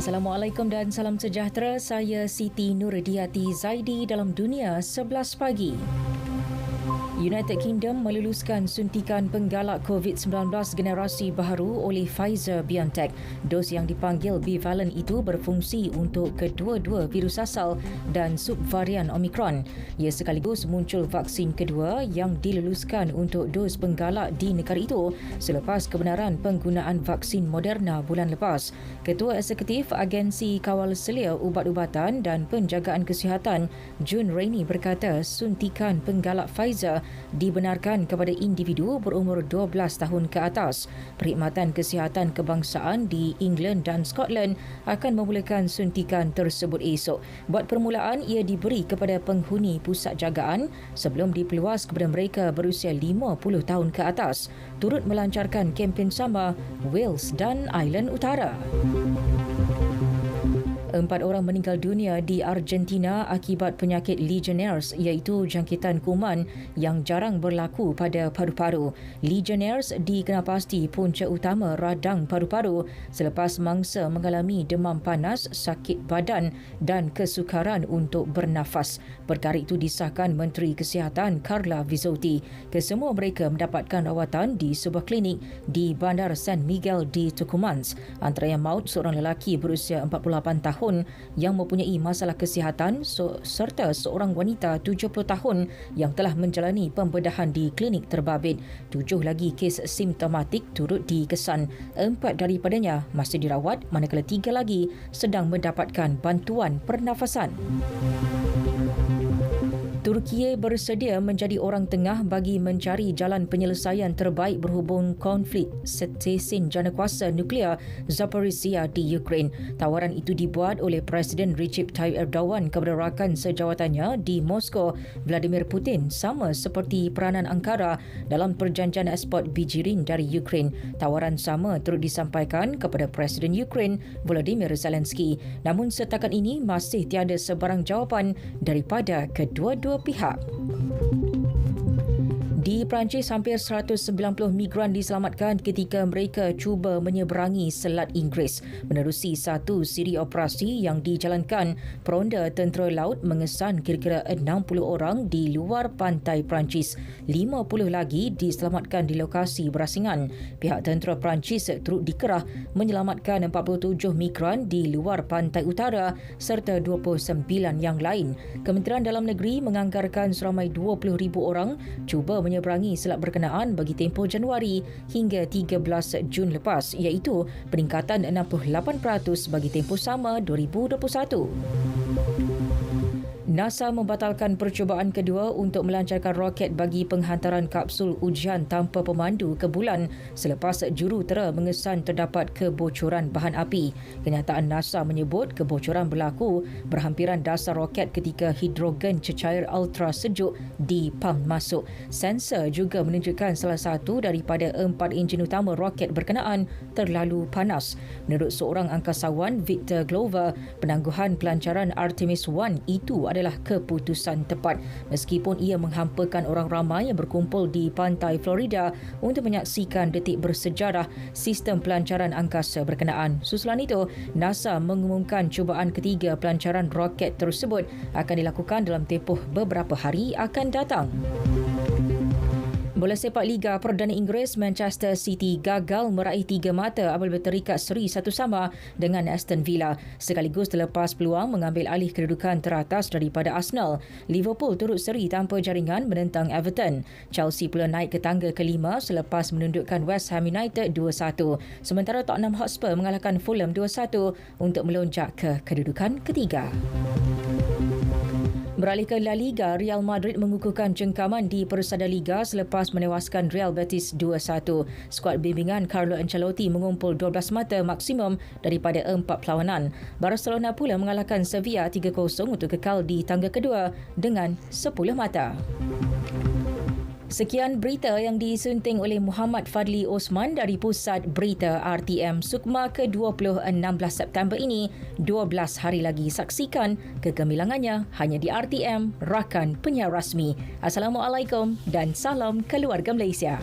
Assalamualaikum dan salam sejahtera. Saya Siti Nurdiati Zaidi dalam Dunia 11 Pagi. United Kingdom meluluskan suntikan penggalak COVID-19 generasi baharu oleh Pfizer-BioNTech. Dos yang dipanggil bivalent itu berfungsi untuk kedua-dua virus asal dan subvarian Omicron. Ia sekaligus muncul vaksin kedua yang diluluskan untuk dos penggalak di negara itu selepas kebenaran penggunaan vaksin Moderna bulan lepas. Ketua Eksekutif Agensi Kawal Selia Ubat-ubatan dan Penjagaan Kesihatan, Jun Rainey berkata suntikan penggalak Pfizer dibenarkan kepada individu berumur 12 tahun ke atas. Perkhidmatan Kesihatan Kebangsaan di England dan Scotland akan memulakan suntikan tersebut esok. Buat permulaan, ia diberi kepada penghuni pusat jagaan sebelum diperluas kepada mereka berusia 50 tahun ke atas. Turut melancarkan kempen sama Wales dan Ireland Utara. 4 orang meninggal dunia di Argentina akibat penyakit Legionnaires iaitu jangkitan kuman yang jarang berlaku pada paru-paru. Legionnaires dikenal pasti punca utama radang paru-paru selepas mangsa mengalami demam panas, sakit badan dan kesukaran untuk bernafas. Perkara itu disahkan Menteri Kesihatan Carla Vizzotti. Kesemua mereka mendapatkan rawatan di sebuah klinik di Bandar San Miguel di Tucumán. Antara yang maut seorang lelaki berusia 48 tahun yang mempunyai masalah kesihatan serta seorang wanita 70 tahun yang telah menjalani pembedahan di klinik terbabit. 7 lagi kes simptomatik turut dikesan. 4 daripadanya masih dirawat manakala 3 lagi sedang mendapatkan bantuan pernafasan. Turki bersedia menjadi orang tengah bagi mencari jalan penyelesaian terbaik berhubung konflik stesen janakuasa nuklear Zaporizhia di Ukraine. Tawaran itu dibuat oleh Presiden Recep Tayyip Erdogan kepada rakan sejawatannya di Moskow, Vladimir Putin, sama seperti peranan Ankara dalam perjanjian ekspor bijirin dari Ukraine. Tawaran sama turut disampaikan kepada Presiden Ukraine Volodymyr Zelensky. Namun setakat ini masih tiada sebarang jawapan daripada kedua-dua pihak. Di Perancis, hampir 190 migran diselamatkan ketika mereka cuba menyeberangi Selat Inggeris. Menerusi satu siri operasi yang dijalankan, Peronda Tentera Laut mengesan kira-kira 60 orang di luar pantai Perancis. 50 lagi diselamatkan di lokasi berasingan. Pihak tentera Perancis turut dikerah menyelamatkan 47 migran di luar pantai utara serta 29 yang lain. Kementerian Dalam Negeri menganggarkan seramai 20,000 orang cuba menyeberangi selat berkenaan bagi tempoh Januari hingga 13 Jun lepas, iaitu peningkatan 68% bagi tempoh sama 2021. NASA membatalkan percubaan kedua untuk melancarkan roket bagi penghantaran kapsul ujian tanpa pemandu ke bulan selepas jurutera mengesan terdapat kebocoran bahan api. Kenyataan NASA menyebut kebocoran berlaku berhampiran dasar roket ketika hidrogen cecair ultra sejuk dipam masuk. Sensor juga menunjukkan salah satu daripada 4 enjin utama roket berkenaan terlalu panas. Menurut seorang angkasawan, Victor Glover, penangguhan pelancaran Artemis 1 itu adalah keputusan tepat meskipun ia menghampakan orang ramai yang berkumpul di pantai Florida untuk menyaksikan detik bersejarah sistem pelancaran angkasa berkenaan. Susulan itu, NASA mengumumkan cubaan ketiga pelancaran roket tersebut akan dilakukan dalam tempoh beberapa hari akan datang. Bola sepak Liga Perdana Inggeris, Manchester City gagal meraih 3 mata apabila terikat seri 1-1 dengan Aston Villa sekaligus terlepas peluang mengambil alih kedudukan teratas daripada Arsenal. Liverpool turut seri tanpa jaringan menentang Everton. Chelsea pula naik ke tangga kelima selepas menundukkan West Ham United 2-1. Sementara Tottenham Hotspur mengalahkan Fulham 2-1 untuk melonjak ke kedudukan ketiga. Beralih ke La Liga, Real Madrid mengukuhkan jengkaman di Persada Liga selepas menewaskan Real Betis 2-1. Skuad bimbingan Carlo Ancelotti mengumpul 12 mata maksimum daripada 4 perlawanan. Barcelona pula mengalahkan Sevilla 3-0 untuk kekal di tangga kedua dengan 10 mata. Sekian berita yang disunting oleh Muhammad Fadli Osman dari Pusat Berita RTM Sukma ke-20 16 September ini. 12 hari lagi saksikan kegemilangannya hanya di RTM, rakan penyiar rasmi. Assalamualaikum dan salam keluarga Malaysia.